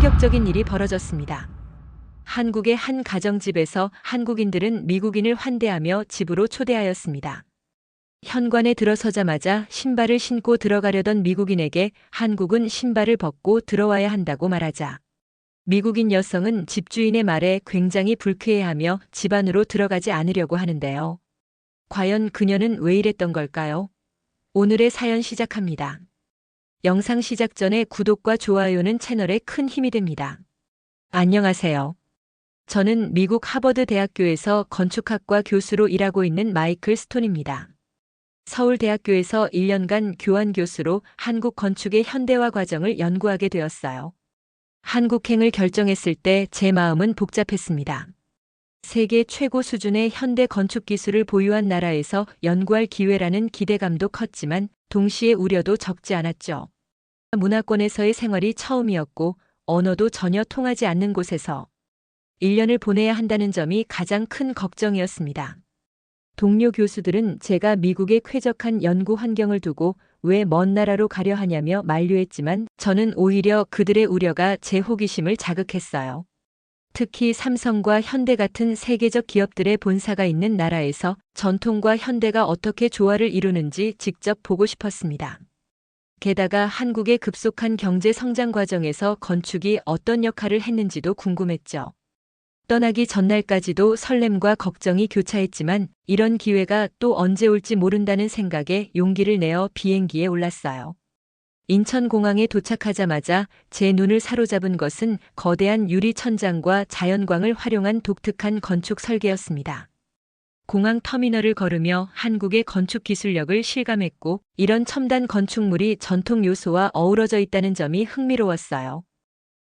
충격적인 일이 벌어졌습니다. 한국의 한 가정집에서 한국인들은 미국인을 환대하며 집으로 초대하였습니다. 현관에 들어서자마자 신발을 신고 들어가려던 미국인에게 한국은 신발을 벗고 들어와야 한다고 말하자 미국인 여성은 집주인의 말에 굉장히 불쾌해하며 집 안으로 들어가지 않으려고 하는데요. 과연 그녀는 왜 이랬던 걸까요? 오늘의 사연 시작합니다. 영상 시작 전에 구독과 좋아요는 채널에 큰 힘이 됩니다. 안녕하세요. 저는 미국 하버드 대학교에서 건축학과 교수로 일하고 있는 마이클 스톤입니다. 서울대학교에서 1년간 교환 교수로 한국 건축의 현대화 과정을 연구하게 되었어요. 한국행을 결정했을 때 제 마음은 복잡했습니다. 세계 최고 수준의 현대 건축 기술을 보유한 나라에서 연구할 기회라는 기대감도 컸지만 동시에 우려도 적지 않았죠. 문화권에서의 생활이 처음이었고 언어도 전혀 통하지 않는 곳에서 1년을 보내야 한다는 점이 가장 큰 걱정이었습니다. 동료 교수들은 제가 미국의 쾌적한 연구 환경을 두고 왜 먼 나라로 가려 하냐며 만류했지만 저는 오히려 그들의 우려가 제 호기심을 자극했어요. 특히 삼성과 현대 같은 세계적 기업들의 본사가 있는 나라에서 전통과 현대가 어떻게 조화를 이루는지 직접 보고 싶었습니다. 게다가 한국의 급속한 경제 성장 과정에서 건축이 어떤 역할을 했는지도 궁금했죠. 떠나기 전날까지도 설렘과 걱정이 교차했지만 이런 기회가 또 언제 올지 모른다는 생각에 용기를 내어 비행기에 올랐어요. 인천공항에 도착하자마자 제 눈을 사로잡은 것은 거대한 유리 천장과 자연광을 활용한 독특한 건축 설계였습니다. 공항 터미널을 걸으며 한국의 건축 기술력을 실감했고 이런 첨단 건축물이 전통 요소와 어우러져 있다는 점이 흥미로웠어요.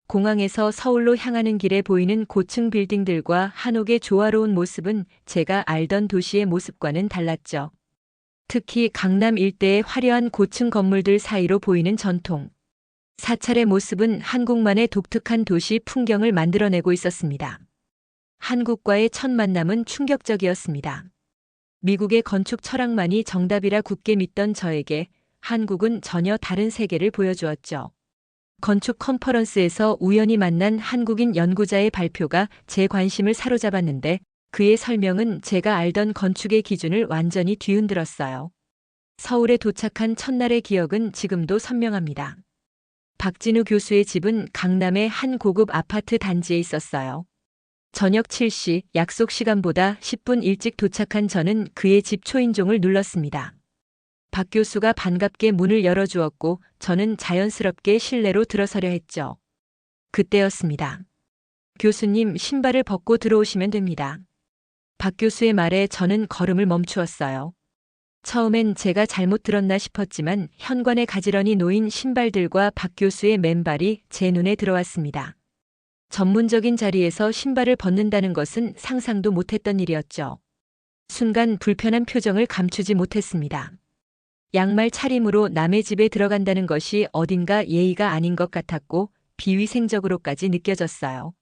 공항에서 서울로 향하는 길에 보이는 고층 빌딩들과 한옥의 조화로운 모습은 제가 알던 도시의 모습과는 달랐죠. 특히 강남 일대의 화려한 고층 건물들 사이로 보이는 전통 사찰의 모습은 한국만의 독특한 도시 풍경을 만들어내고 있었습니다. 한국과의 첫 만남은 충격적이었습니다. 미국의 건축 철학만이 정답이라 굳게 믿던 저에게 한국은 전혀 다른 세계를 보여주었죠. 건축 컨퍼런스에서 우연히 만난 한국인 연구자의 발표가 제 관심을 사로잡았는데 그의 설명은 제가 알던 건축의 기준을 완전히 뒤흔들었어요. 서울에 도착한 첫날의 기억은 지금도 선명합니다. 박진우 교수의 집은 강남의 한 고급 아파트 단지에 있었어요. 저녁 7시 약속 시간보다 10분 일찍 도착한 저는 그의 집 초인종을 눌렀습니다. 박 교수가 반갑게 문을 열어주었고 저는 자연스럽게 실내로 들어서려 했죠. 그때였습니다. 교수님, 신발을 벗고 들어오시면 됩니다. 박 교수의 말에 저는 걸음을 멈추었어요. 처음엔 제가 잘못 들었나 싶었지만 현관에 가지런히 놓인 신발들과 박 교수의 맨발이 제 눈에 들어왔습니다. 전문적인 자리에서 신발을 벗는다는 것은 상상도 못했던 일이었죠. 순간 불편한 표정을 감추지 못했습니다. 양말 차림으로 남의 집에 들어간다는 것이 어딘가 예의가 아닌 것 같았고 비위생적으로까지 느껴졌어요.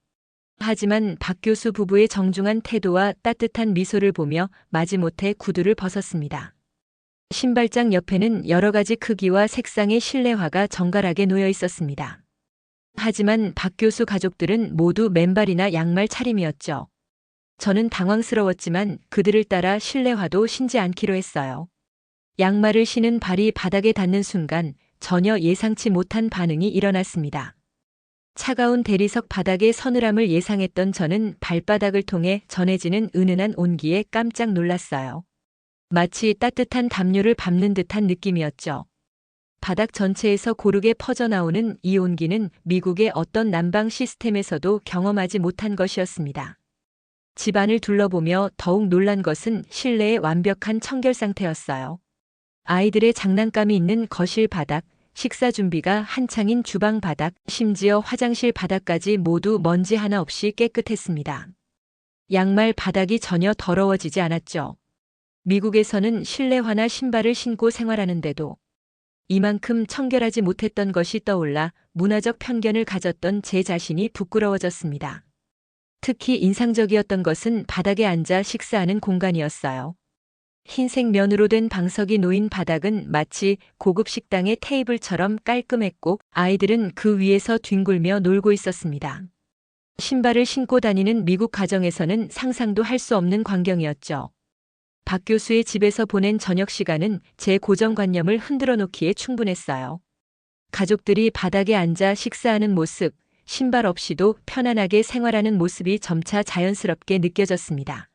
하지만 박 교수 부부의 정중한 태도와 따뜻한 미소를 보며 마지못해 구두를 벗었습니다. 신발장 옆에는 여러 가지 크기와 색상의 실내화가 정갈하게 놓여 있었습니다. 하지만 박 교수 가족들은 모두 맨발이나 양말 차림이었죠. 저는 당황스러웠지만 그들을 따라 실내화도 신지 않기로 했어요. 양말을 신은 발이 바닥에 닿는 순간 전혀 예상치 못한 반응이 일어났습니다. 차가운 대리석 바닥의 서늘함을 예상했던 저는 발바닥을 통해 전해지는 은은한 온기에 깜짝 놀랐어요. 마치 따뜻한 담요를 밟는 듯한 느낌이었죠. 바닥 전체에서 고르게 퍼져나오는 이 온기는 미국의 어떤 난방 시스템에서도 경험하지 못한 것이었습니다. 집안을 둘러보며 더욱 놀란 것은 실내의 완벽한 청결 상태였어요. 아이들의 장난감이 있는 거실 바닥, 식사 준비가 한창인 주방 바닥, 심지어 화장실 바닥까지 모두 먼지 하나 없이 깨끗했습니다. 양말 바닥이 전혀 더러워지지 않았죠. 미국에서는 실내화나 신발을 신고 생활하는데도 이만큼 청결하지 못했던 것이 떠올라 문화적 편견을 가졌던 제 자신이 부끄러워졌습니다. 특히 인상적이었던 것은 바닥에 앉아 식사하는 공간이었어요. 흰색 면으로 된 방석이 놓인 바닥은 마치 고급 식당의 테이블처럼 깔끔했고 아이들은 그 위에서 뒹굴며 놀고 있었습니다. 신발을 신고 다니는 미국 가정에서는 상상도 할 수 없는 광경이었죠. 박 교수의 집에서 보낸 저녁 시간은 제 고정관념을 흔들어 놓기에 충분했어요. 가족들이 바닥에 앉아 식사하는 모습, 신발 없이도 편안하게 생활하는 모습이 점차 자연스럽게 느껴졌습니다.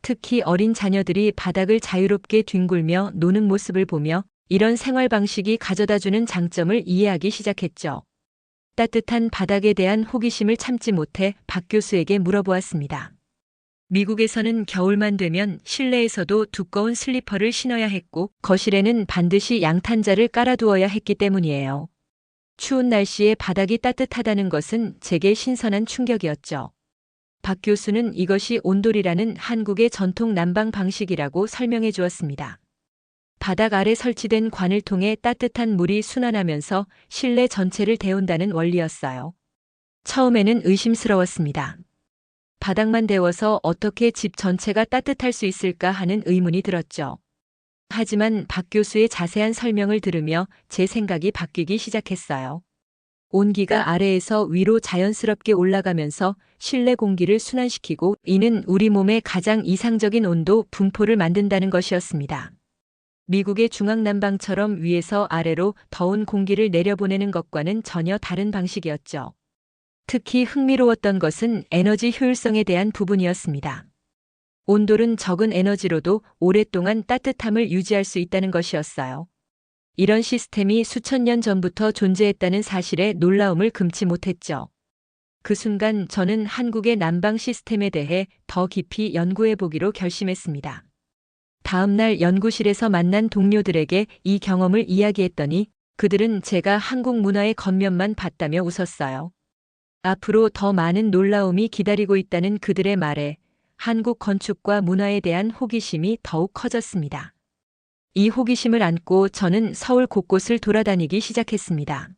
특히 어린 자녀들이 바닥을 자유롭게 뒹굴며 노는 모습을 보며 이런 생활 방식이 가져다주는 장점을 이해하기 시작했죠. 따뜻한 바닥에 대한 호기심을 참지 못해 박 교수에게 물어보았습니다. 미국에서는 겨울만 되면 실내에서도 두꺼운 슬리퍼를 신어야 했고 거실에는 반드시 양탄자를 깔아두어야 했기 때문이에요. 추운 날씨에 바닥이 따뜻하다는 것은 제게 신선한 충격이었죠. 박 교수는 이것이 온돌이라는 한국의 전통 난방 방식이라고 설명해 주었습니다. 바닥 아래 설치된 관을 통해 따뜻한 물이 순환하면서 실내 전체를 데운다는 원리였어요. 처음에는 의심스러웠습니다. 바닥만 데워서 어떻게 집 전체가 따뜻할 수 있을까 하는 의문이 들었죠. 하지만 박 교수의 자세한 설명을 들으며 제 생각이 바뀌기 시작했어요. 온기가 아래에서 위로 자연스럽게 올라가면서 실내 공기를 순환시키고 이는 우리 몸의 가장 이상적인 온도 분포를 만든다는 것이었습니다. 미국의 중앙난방처럼 위에서 아래로 더운 공기를 내려보내는 것과는 전혀 다른 방식이었죠. 특히 흥미로웠던 것은 에너지 효율성에 대한 부분이었습니다. 온돌은 적은 에너지로도 오랫동안 따뜻함을 유지할 수 있다는 것이었어요. 이런 시스템이 수천 년 전부터 존재했다는 사실에 놀라움을 금치 못했죠. 그 순간 저는 한국의 난방 시스템에 대해 더 깊이 연구해 보기로 결심했습니다. 다음 날 연구실에서 만난 동료들에게 이 경험을 이야기했더니 그들은 제가 한국 문화의 겉면만 봤다며 웃었어요. 앞으로 더 많은 놀라움이 기다리고 있다는 그들의 말에 한국 건축과 문화에 대한 호기심이 더욱 커졌습니다. 이 호기심을 안고 저는 서울 곳곳을 돌아다니기 시작했습니다.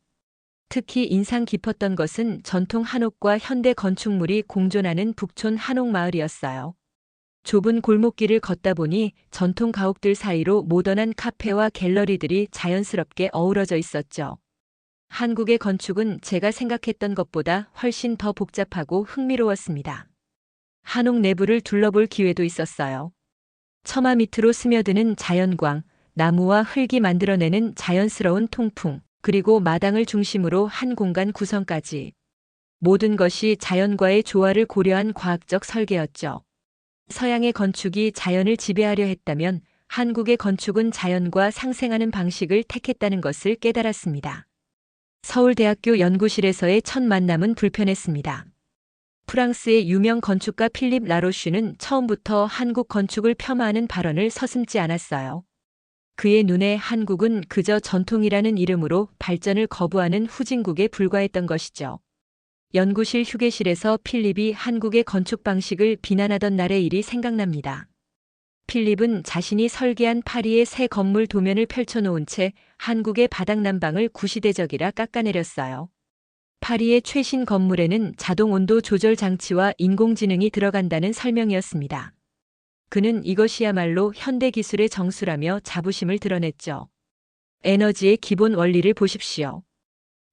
특히 인상 깊었던 것은 전통 한옥과 현대 건축물이 공존하는 북촌 한옥마을이었어요. 좁은 골목길을 걷다 보니 전통 가옥들 사이로 모던한 카페와 갤러리들이 자연스럽게 어우러져 있었죠. 한국의 건축은 제가 생각했던 것보다 훨씬 더 복잡하고 흥미로웠습니다. 한옥 내부를 둘러볼 기회도 있었어요. 처마 밑으로 스며드는 자연광, 나무와 흙이 만들어내는 자연스러운 통풍, 그리고 마당을 중심으로 한 공간 구성까지. 모든 것이 자연과의 조화를 고려한 과학적 설계였죠. 서양의 건축이 자연을 지배하려 했다면 한국의 건축은 자연과 상생하는 방식을 택했다는 것을 깨달았습니다. 서울대학교 연구실에서의 첫 만남은 불편했습니다. 프랑스의 유명 건축가 필립 라로슈는 처음부터 한국 건축을 폄하하는 발언을 서슴지 않았어요. 그의 눈에 한국은 그저 전통이라는 이름으로 발전을 거부하는 후진국에 불과했던 것이죠. 연구실 휴게실에서 필립이 한국의 건축 방식을 비난하던 날의 일이 생각납니다. 필립은 자신이 설계한 파리의 새 건물 도면을 펼쳐놓은 채 한국의 바닥 난방을 구시대적이라 깎아내렸어요. 파리의 최신 건물에는 자동 온도 조절 장치와 인공지능이 들어간다는 설명이었습니다. 그는 이것이야말로 현대 기술의 정수라며 자부심을 드러냈죠. 에너지의 기본 원리를 보십시오.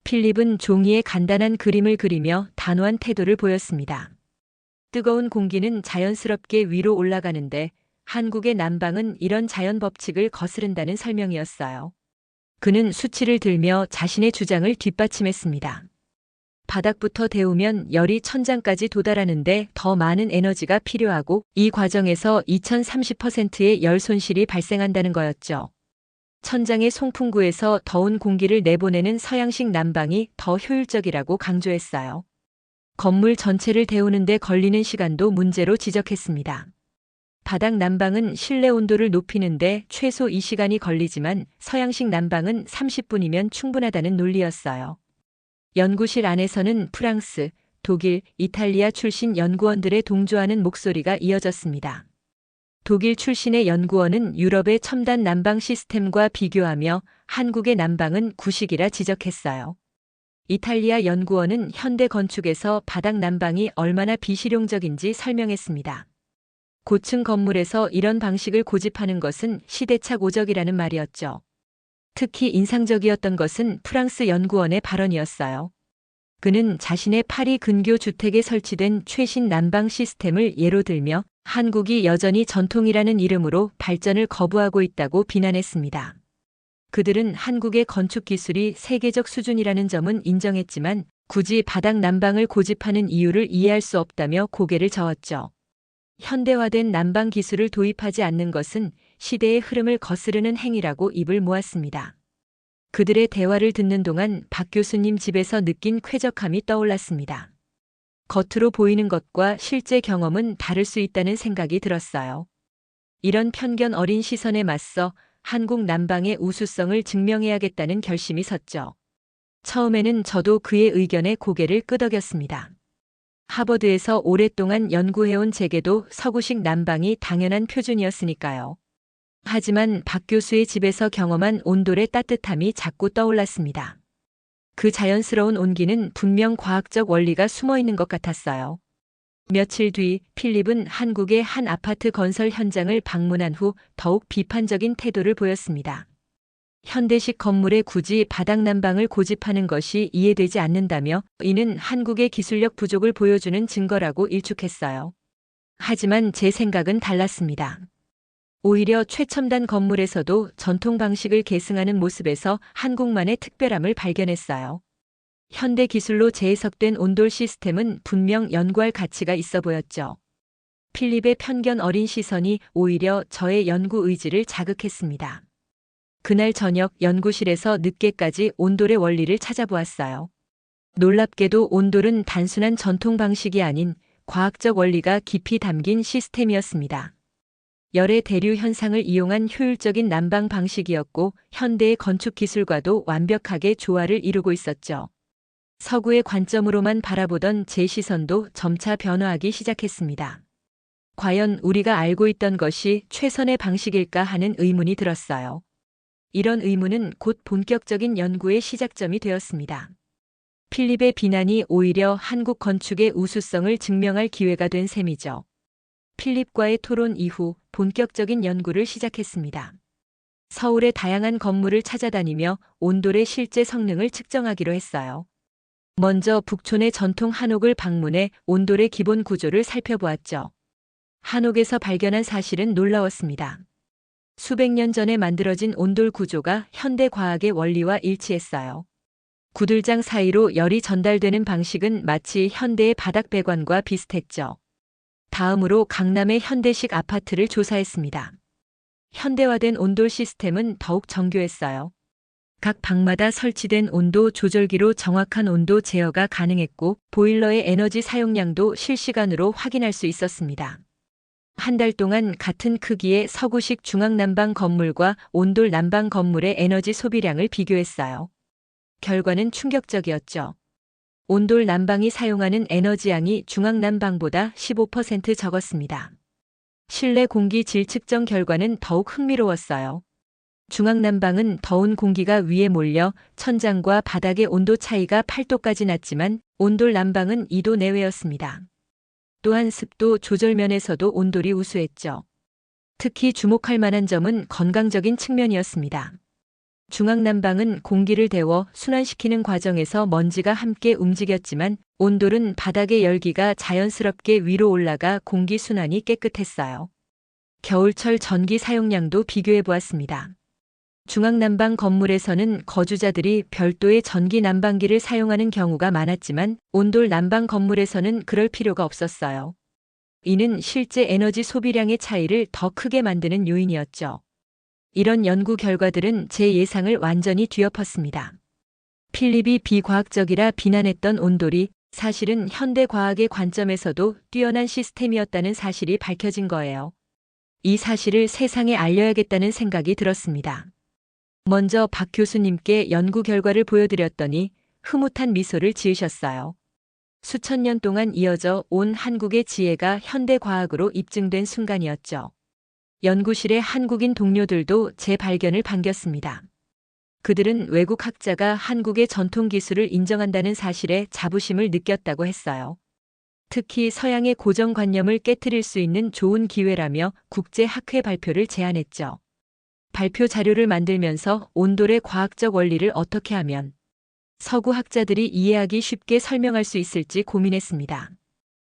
필립은 종이에 간단한 그림을 그리며 단호한 태도를 보였습니다. 뜨거운 공기는 자연스럽게 위로 올라가는데 한국의 난방은 이런 자연 법칙을 거스른다는 설명이었어요. 그는 수치를 들며 자신의 주장을 뒷받침했습니다. 바닥부터 데우면 열이 천장까지 도달하는데 더 많은 에너지가 필요하고 이 과정에서 2030%의 열 손실이 발생한다는 거였죠. 천장의 송풍구에서 더운 공기를 내보내는 서양식 난방이 더 효율적이라고 강조했어요. 건물 전체를 데우는 데 걸리는 시간도 문제로 지적했습니다. 바닥 난방은 실내 온도를 높이는데 최소 2시간이 걸리지만 서양식 난방은 30분이면 충분하다는 논리였어요. 연구실 안에서는 프랑스, 독일, 이탈리아 출신 연구원들의 동조하는 목소리가 이어졌습니다. 독일 출신의 연구원은 유럽의 첨단 난방 시스템과 비교하며 한국의 난방은 구식이라 지적했어요. 이탈리아 연구원은 현대 건축에서 바닥 난방이 얼마나 비실용적인지 설명했습니다. 고층 건물에서 이런 방식을 고집하는 것은 시대착 오적이라는 말이었죠. 특히 인상적이었던 것은 프랑스 연구원의 발언이었어요. 그는 자신의 파리 근교 주택에 설치된 최신 난방 시스템을 예로 들며 한국이 여전히 전통이라는 이름으로 발전을 거부하고 있다고 비난했습니다. 그들은 한국의 건축 기술이 세계적 수준이라는 점은 인정했지만 굳이 바닥 난방을 고집하는 이유를 이해할 수 없다며 고개를 저었죠. 현대화된 난방 기술을 도입하지 않는 것은 시대의 흐름을 거스르는 행위라고 입을 모았습니다. 그들의 대화를 듣는 동안 박 교수님 집에서 느낀 쾌적함이 떠올랐습니다. 겉으로 보이는 것과 실제 경험은 다를 수 있다는 생각이 들었어요. 이런 편견 어린 시선에 맞서 한국 난방의 우수성을 증명해야겠다는 결심이 섰죠. 처음에는 저도 그의 의견에 고개를 끄덕였습니다. 하버드에서 오랫동안 연구해온 제게도 서구식 난방이 당연한 표준이었으니까요. 하지만 박 교수의 집에서 경험한 온돌의 따뜻함이 자꾸 떠올랐습니다. 그 자연스러운 온기는 분명 과학적 원리가 숨어 있는 것 같았어요. 며칠 뒤 필립은 한국의 한 아파트 건설 현장을 방문한 후 더욱 비판적인 태도를 보였습니다. 현대식 건물에 굳이 바닥 난방을 고집하는 것이 이해되지 않는다며 이는 한국의 기술력 부족을 보여주는 증거라고 일축했어요. 하지만 제 생각은 달랐습니다. 오히려 최첨단 건물에서도 전통 방식을 계승하는 모습에서 한국만의 특별함을 발견했어요. 현대 기술로 재해석된 온돌 시스템은 분명 연구할 가치가 있어 보였죠. 필립의 편견 어린 시선이 오히려 저의 연구 의지를 자극했습니다. 그날 저녁 연구실에서 늦게까지 온돌의 원리를 찾아보았어요. 놀랍게도 온돌은 단순한 전통 방식이 아닌 과학적 원리가 깊이 담긴 시스템이었습니다. 열의 대류 현상을 이용한 효율적인 난방 방식이었고 현대의 건축 기술과도 완벽하게 조화를 이루고 있었죠. 서구의 관점으로만 바라보던 제 시선도 점차 변화하기 시작했습니다. 과연 우리가 알고 있던 것이 최선의 방식일까 하는 의문이 들었어요. 이런 의문은 곧 본격적인 연구의 시작점이 되었습니다. 필립의 비난이 오히려 한국 건축의 우수성을 증명할 기회가 된 셈이죠. 필립과의 토론 이후 본격적인 연구를 시작했습니다. 서울의 다양한 건물을 찾아다니며 온돌의 실제 성능을 측정하기로 했어요. 먼저 북촌의 전통 한옥을 방문해 온돌의 기본 구조를 살펴보았죠. 한옥에서 발견한 사실은 놀라웠습니다. 수백 년 전에 만들어진 온돌 구조가 현대 과학의 원리와 일치했어요. 구들장 사이로 열이 전달되는 방식은 마치 현대의 바닥 배관과 비슷했죠. 다음으로 강남의 현대식 아파트를 조사했습니다. 현대화된 온돌 시스템은 더욱 정교했어요. 각 방마다 설치된 온도 조절기로 정확한 온도 제어가 가능했고 보일러의 에너지 사용량도 실시간으로 확인할 수 있었습니다. 한 달 동안 같은 크기의 서구식 중앙난방 건물과 온돌 난방 건물의 에너지 소비량을 비교했어요. 결과는 충격적이었죠. 온돌 난방이 사용하는 에너지양이 중앙난방보다 15% 적었습니다. 실내 공기 질 측정 결과는 더욱 흥미로웠어요. 중앙난방은 더운 공기가 위에 몰려 천장과 바닥의 온도 차이가 8도까지 났지만 온돌 난방은 2도 내외였습니다. 또한 습도 조절 면에서도 온돌이 우수했죠. 특히 주목할 만한 점은 건강적인 측면이었습니다. 중앙난방은 공기를 데워 순환시키는 과정에서 먼지가 함께 움직였지만 온돌은 바닥의 열기가 자연스럽게 위로 올라가 공기 순환이 깨끗했어요. 겨울철 전기 사용량도 비교해 보았습니다. 중앙난방 건물에서는 거주자들이 별도의 전기 난방기를 사용하는 경우가 많았지만 온돌 난방 건물에서는 그럴 필요가 없었어요. 이는 실제 에너지 소비량의 차이를 더 크게 만드는 요인이었죠. 이런 연구 결과들은 제 예상을 완전히 뒤엎었습니다. 필립이 비과학적이라 비난했던 온돌이 사실은 현대 과학의 관점에서도 뛰어난 시스템이었다는 사실이 밝혀진 거예요. 이 사실을 세상에 알려야겠다는 생각이 들었습니다. 먼저 박 교수님께 연구 결과를 보여드렸더니 흐뭇한 미소를 지으셨어요. 수천 년 동안 이어져 온 한국의 지혜가 현대 과학으로 입증된 순간이었죠. 연구실의 한국인 동료들도 제 발견을 반겼습니다. 그들은 외국 학자가 한국의 전통 기술을 인정한다는 사실에 자부심을 느꼈다고 했어요. 특히 서양의 고정관념을 깨트릴 수 있는 좋은 기회라며 국제 학회 발표를 제안했죠. 발표 자료를 만들면서 온돌의 과학적 원리를 어떻게 하면 서구 학자들이 이해하기 쉽게 설명할 수 있을지 고민했습니다.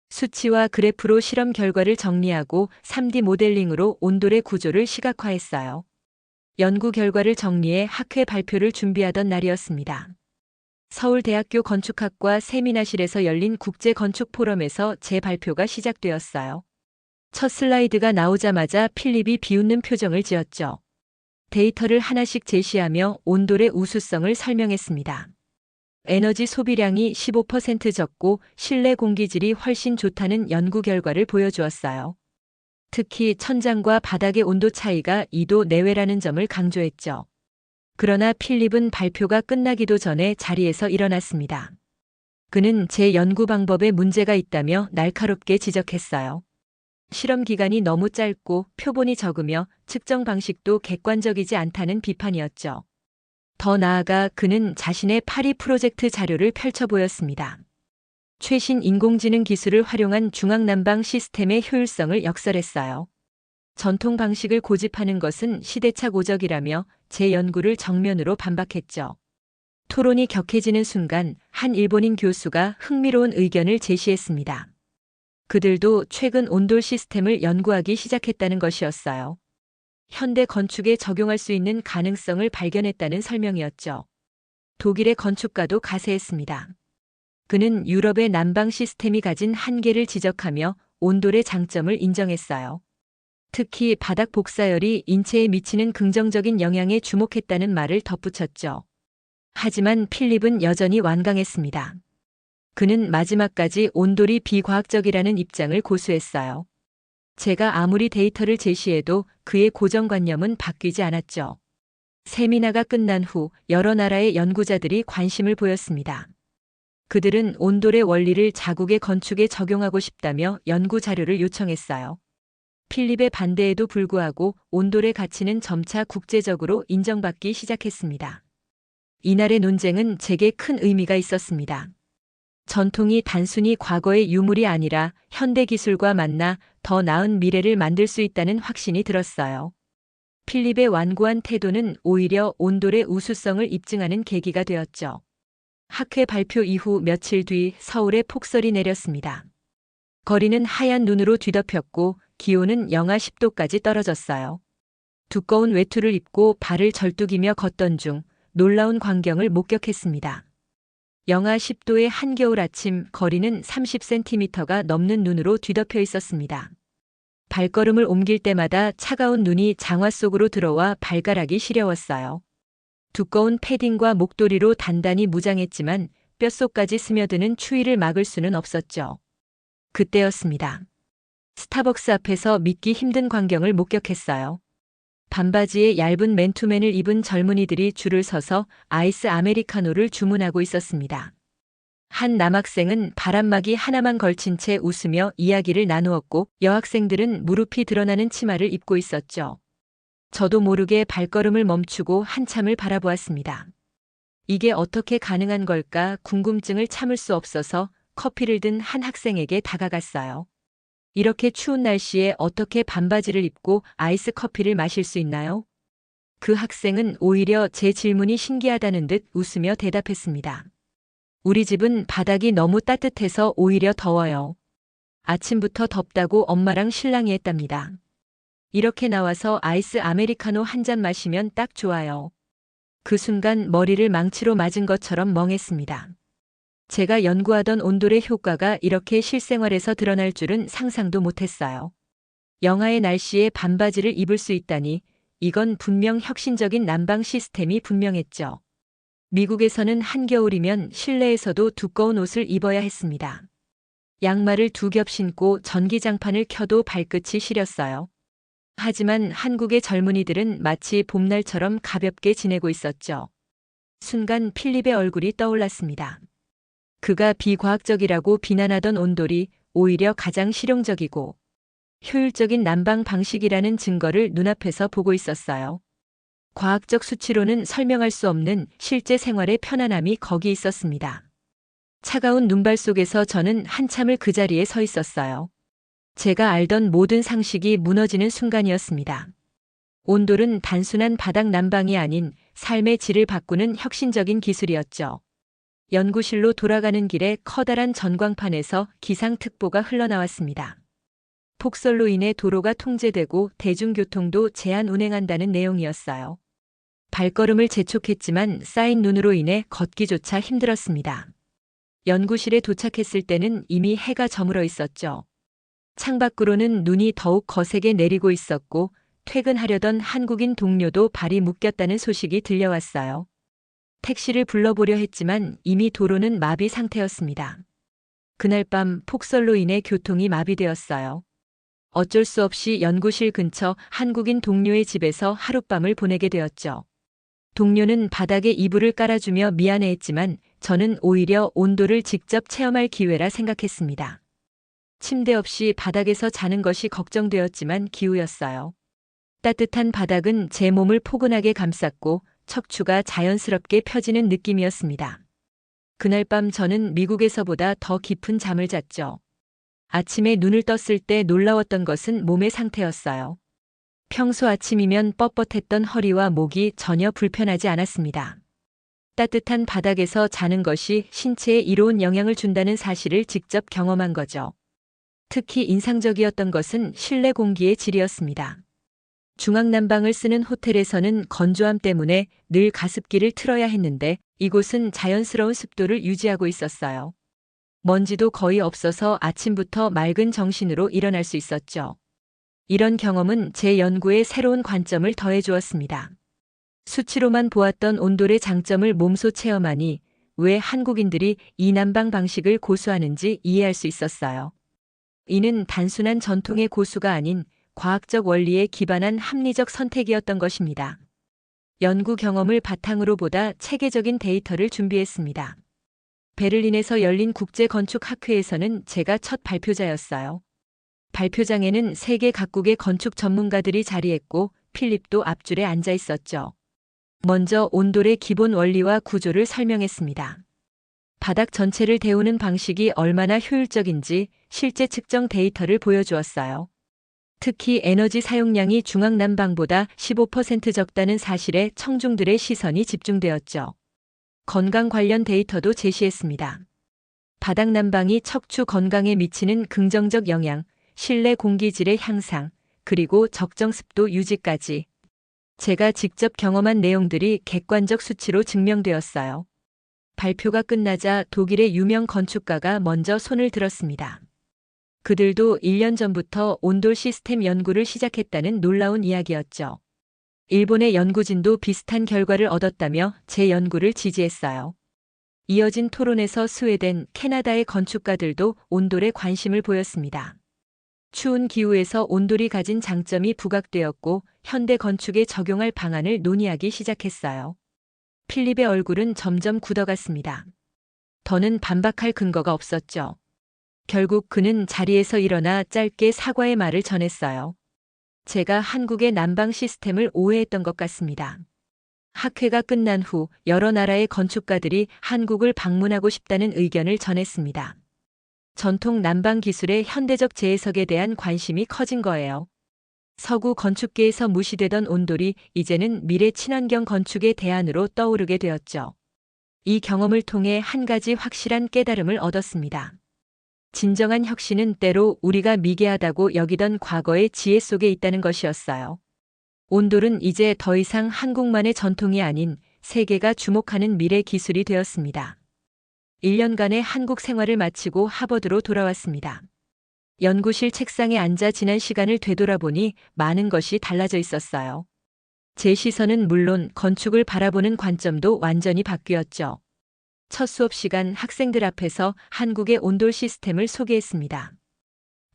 수치와 그래프로 실험 결과를 정리하고 3D 모델링으로 온돌의 구조를 시각화했어요. 연구 결과를 정리해 학회 발표를 준비하던 날이었습니다. 서울대학교 건축학과 세미나실에서 열린 국제건축포럼에서 제 발표가 시작되었어요. 첫 슬라이드가 나오자마자 필립이 비웃는 표정을 지었죠. 데이터를 하나씩 제시하며 온돌의 우수성을 설명했습니다. 에너지 소비량이 15% 적고 실내 공기질이 훨씬 좋다는 연구 결과를 보여주었어요. 특히 천장과 바닥의 온도 차이가 2도 내외라는 점을 강조했죠. 그러나 필립은 발표가 끝나기도 전에 자리에서 일어났습니다. 그는 제 연구 방법에 문제가 있다며 날카롭게 지적했어요. 실험 기간이 너무 짧고 표본이 적으며 측정 방식도 객관적이지 않다는 비판이었죠. 더 나아가 그는 자신의 파리 프로젝트 자료를 펼쳐 보였습니다. 최신 인공지능 기술을 활용한 중앙난방 시스템의 효율성을 역설했어요. 전통 방식을 고집하는 것은 시대착 오적이라며 제 연구를 정면으로 반박했죠. 토론이 격해지는 순간 한 일본인 교수가 흥미로운 의견을 제시했습니다. 그들도 최근 온돌 시스템을 연구하기 시작했다는 것이었어요. 현대 건축에 적용할 수 있는 가능성을 발견했다는 설명이었죠. 독일의 건축가도 가세했습니다. 그는 유럽의 난방 시스템이 가진 한계를 지적하며 온돌의 장점을 인정했어요. 특히 바닥 복사열이 인체에 미치는 긍정적인 영향에 주목했다는 말을 덧붙였죠. 하지만 필립은 여전히 완강했습니다. 그는 마지막까지 온돌이 비과학적이라는 입장을 고수했어요. 제가 아무리 데이터를 제시해도 그의 고정관념은 바뀌지 않았죠. 세미나가 끝난 후 여러 나라의 연구자들이 관심을 보였습니다. 그들은 온돌의 원리를 자국의 건축에 적용하고 싶다며 연구 자료를 요청했어요. 필립의 반대에도 불구하고 온돌의 가치는 점차 국제적으로 인정받기 시작했습니다. 이날의 논쟁은 제게 큰 의미가 있었습니다. 전통이 단순히 과거의 유물이 아니라 현대 기술과 만나 더 나은 미래를 만들 수 있다는 확신이 들었어요. 필립의 완고한 태도는 오히려 온돌의 우수성을 입증하는 계기가 되었죠. 학회 발표 이후 며칠 뒤 서울에 폭설이 내렸습니다. 거리는 하얀 눈으로 뒤덮였고 기온은 영하 10도까지 떨어졌어요. 두꺼운 외투를 입고 발을 절뚝이며 걷던 중 놀라운 광경을 목격했습니다. 영하 10도의 한겨울 아침 거리는 30cm가 넘는 눈으로 뒤덮여 있었습니다. 발걸음을 옮길 때마다 차가운 눈이 장화 속으로 들어와 발가락이 시려웠어요. 두꺼운 패딩과 목도리로 단단히 무장했지만 뼛속까지 스며드는 추위를 막을 수는 없었죠. 그때였습니다. 스타벅스 앞에서 믿기 힘든 광경을 목격했어요. 반바지에 얇은 맨투맨을 입은 젊은이들이 줄을 서서 아이스 아메리카노를 주문하고 있었습니다. 한 남학생은 바람막이 하나만 걸친 채 웃으며 이야기를 나누었고 여학생들은 무릎이 드러나는 치마를 입고 있었죠. 저도 모르게 발걸음을 멈추고 한참을 바라보았습니다. 이게 어떻게 가능한 걸까 궁금증을 참을 수 없어서 커피를 든 한 학생에게 다가갔어요. 이렇게 추운 날씨에 어떻게 반바지를 입고 아이스 커피를 마실 수 있나요? 그 학생은 오히려 제 질문이 신기하다는 듯 웃으며 대답했습니다. 우리 집은 바닥이 너무 따뜻해서 오히려 더워요. 아침부터 덥다고 엄마랑 신랑이 했답니다. 이렇게 나와서 아이스 아메리카노 한 잔 마시면 딱 좋아요. 그 순간 머리를 망치로 맞은 것처럼 멍했습니다. 제가 연구하던 온돌의 효과가 이렇게 실생활에서 드러날 줄은 상상도 못했어요. 영하의 날씨에 반바지를 입을 수 있다니 이건 분명 혁신적인 난방 시스템이 분명했죠. 미국에서는 한겨울이면 실내에서도 두꺼운 옷을 입어야 했습니다. 양말을 2겹 신고 전기장판을 켜도 발끝이 시렸어요. 하지만 한국의 젊은이들은 마치 봄날처럼 가볍게 지내고 있었죠. 순간 필립의 얼굴이 떠올랐습니다. 그가 비과학적이라고 비난하던 온돌이 오히려 가장 실용적이고 효율적인 난방 방식이라는 증거를 눈앞에서 보고 있었어요. 과학적 수치로는 설명할 수 없는 실제 생활의 편안함이 거기 있었습니다. 차가운 눈발 속에서 저는 한참을 그 자리에 서 있었어요. 제가 알던 모든 상식이 무너지는 순간이었습니다. 온돌은 단순한 바닥 난방이 아닌 삶의 질을 바꾸는 혁신적인 기술이었죠. 연구실로 돌아가는 길에 커다란 전광판에서 기상특보가 흘러나왔습니다. 폭설로 인해 도로가 통제되고 대중교통도 제한 운행한다는 내용이었어요. 발걸음을 재촉했지만 쌓인 눈으로 인해 걷기조차 힘들었습니다. 연구실에 도착했을 때는 이미 해가 저물어 있었죠. 창밖으로는 눈이 더욱 거세게 내리고 있었고 퇴근하려던 한국인 동료도 발이 묶였다는 소식이 들려왔어요. 택시를 불러보려 했지만 이미 도로는 마비 상태였습니다. 그날 밤 폭설로 인해 교통이 마비되었어요. 어쩔 수 없이 연구실 근처 한국인 동료의 집에서 하룻밤을 보내게 되었죠. 동료는 바닥에 이불을 깔아주며 미안해했지만 저는 오히려 온도를 직접 체험할 기회라 생각했습니다. 침대 없이 바닥에서 자는 것이 걱정되었지만 기우였어요. 따뜻한 바닥은 제 몸을 포근하게 감쌌고 척추가 자연스럽게 펴지는 느낌이었습니다. 그날 밤 저는 미국에서보다 더 깊은 잠을 잤죠. 아침에 눈을 떴을 때 놀라웠던 것은 몸의 상태였어요. 평소 아침이면 뻣뻣했던 허리와 목이 전혀 불편하지 않았습니다. 따뜻한 바닥에서 자는 것이 신체에 이로운 영향을 준다는 사실을 직접 경험한 거죠. 특히 인상적이었던 것은 실내 공기의 질이었습니다. 중앙난방을 쓰는 호텔에서는 건조함 때문에 늘 가습기를 틀어야 했는데 이곳은 자연스러운 습도를 유지하고 있었어요. 먼지도 거의 없어서 아침부터 맑은 정신으로 일어날 수 있었죠. 이런 경험은 제 연구에 새로운 관점을 더해 주었습니다. 수치로만 보았던 온돌의 장점을 몸소 체험하니 왜 한국인들이 이 난방 방식을 고수하는지 이해할 수 있었어요. 이는 단순한 전통의 고수가 아닌 과학적 원리에 기반한 합리적 선택이었던 것입니다. 연구 경험을 바탕으로 보다 체계적인 데이터를 준비했습니다. 베를린에서 열린 국제건축학회에서는 제가 첫 발표자였어요. 발표장에는 세계 각국의 건축 전문가들이 자리했고 필립도 앞줄에 앉아 있었죠. 먼저 온돌의 기본 원리와 구조를 설명했습니다. 바닥 전체를 데우는 방식이 얼마나 효율적인지 실제 측정 데이터를 보여주었어요. 특히 에너지 사용량이 중앙난방보다 15% 적다는 사실에 청중들의 시선이 집중되었죠. 건강 관련 데이터도 제시했습니다. 바닥 난방이 척추 건강에 미치는 긍정적 영향, 실내 공기질의 향상, 그리고 적정 습도 유지까지 제가 직접 경험한 내용들이 객관적 수치로 증명되었어요. 발표가 끝나자 독일의 유명 건축가가 먼저 손을 들었습니다. 그들도 1년 전부터 온돌 시스템 연구를 시작했다는 놀라운 이야기였죠. 일본의 연구진도 비슷한 결과를 얻었다며 제 연구를 지지했어요. 이어진 토론에서 스웨덴, 캐나다의 건축가들도 온돌에 관심을 보였습니다. 추운 기후에서 온돌이 가진 장점이 부각되었고 현대 건축에 적용할 방안을 논의하기 시작했어요. 필립의 얼굴은 점점 굳어갔습니다. 더는 반박할 근거가 없었죠. 결국 그는 자리에서 일어나 짧게 사과의 말을 전했어요. 제가 한국의 난방 시스템을 오해했던 것 같습니다. 학회가 끝난 후 여러 나라의 건축가들이 한국을 방문하고 싶다는 의견을 전했습니다. 전통 난방 기술의 현대적 재해석에 대한 관심이 커진 거예요. 서구 건축계에서 무시되던 온돌이 이제는 미래 친환경 건축의 대안으로 떠오르게 되었죠. 이 경험을 통해 한 가지 확실한 깨달음을 얻었습니다. 진정한 혁신은 때로 우리가 미개하다고 여기던 과거의 지혜 속에 있다는 것이었어요. 온돌은 이제 더 이상 한국만의 전통이 아닌 세계가 주목하는 미래 기술이 되었습니다. 1년간의 한국 생활을 마치고 하버드로 돌아왔습니다. 연구실 책상에 앉아 지난 시간을 되돌아보니 많은 것이 달라져 있었어요. 제 시선은 물론 건축을 바라보는 관점도 완전히 바뀌었죠. 첫 수업 시간 학생들 앞에서 한국의 온돌 시스템을 소개했습니다.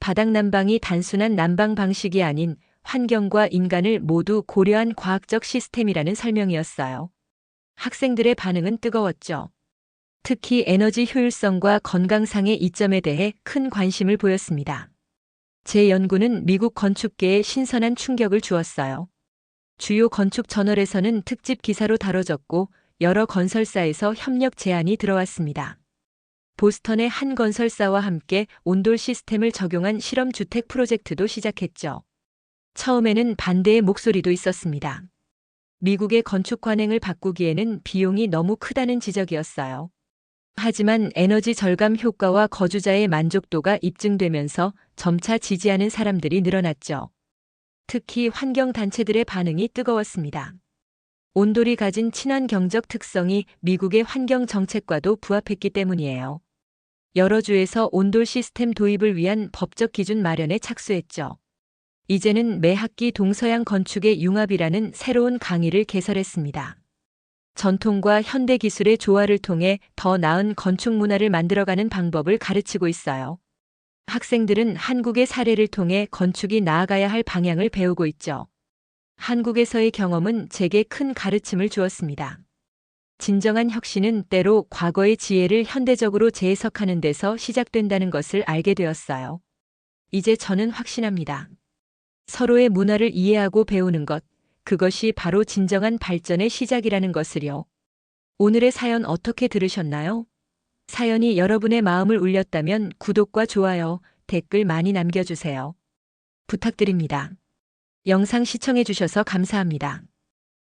바닥 난방이 단순한 난방 방식이 아닌 환경과 인간을 모두 고려한 과학적 시스템이라는 설명이었어요. 학생들의 반응은 뜨거웠죠. 특히 에너지 효율성과 건강상의 이점에 대해 큰 관심을 보였습니다. 제 연구는 미국 건축계에 신선한 충격을 주었어요. 주요 건축 저널에서는 특집 기사로 다뤄졌고 여러 건설사에서 협력 제안이 들어왔습니다. 보스턴의 한 건설사와 함께 온돌 시스템을 적용한 실험 주택 프로젝트도 시작했죠. 처음에는 반대의 목소리도 있었습니다. 미국의 건축 관행을 바꾸기에는 비용이 너무 크다는 지적이었어요. 하지만 에너지 절감 효과와 거주자의 만족도가 입증되면서 점차 지지하는 사람들이 늘어났죠. 특히 환경단체들의 반응이 뜨거웠습니다. 온돌이 가진 친환경적 특성이 미국의 환경 정책과도 부합했기 때문이에요. 여러 주에서 온돌 시스템 도입을 위한 법적 기준 마련에 착수했죠. 이제는 매 학기 동서양 건축의 융합이라는 새로운 강의를 개설했습니다. 전통과 현대 기술의 조화를 통해 더 나은 건축 문화를 만들어가는 방법을 가르치고 있어요. 학생들은 한국의 사례를 통해 건축이 나아가야 할 방향을 배우고 있죠. 한국에서의 경험은 제게 큰 가르침을 주었습니다. 진정한 혁신은 때로 과거의 지혜를 현대적으로 재해석하는 데서 시작된다는 것을 알게 되었어요. 이제 저는 확신합니다. 서로의 문화를 이해하고 배우는 것, 그것이 바로 진정한 발전의 시작이라는 것을요. 오늘의 사연 어떻게 들으셨나요? 사연이 여러분의 마음을 울렸다면 구독과 좋아요, 댓글 많이 남겨주세요. 부탁드립니다. 영상 시청해주셔서 감사합니다.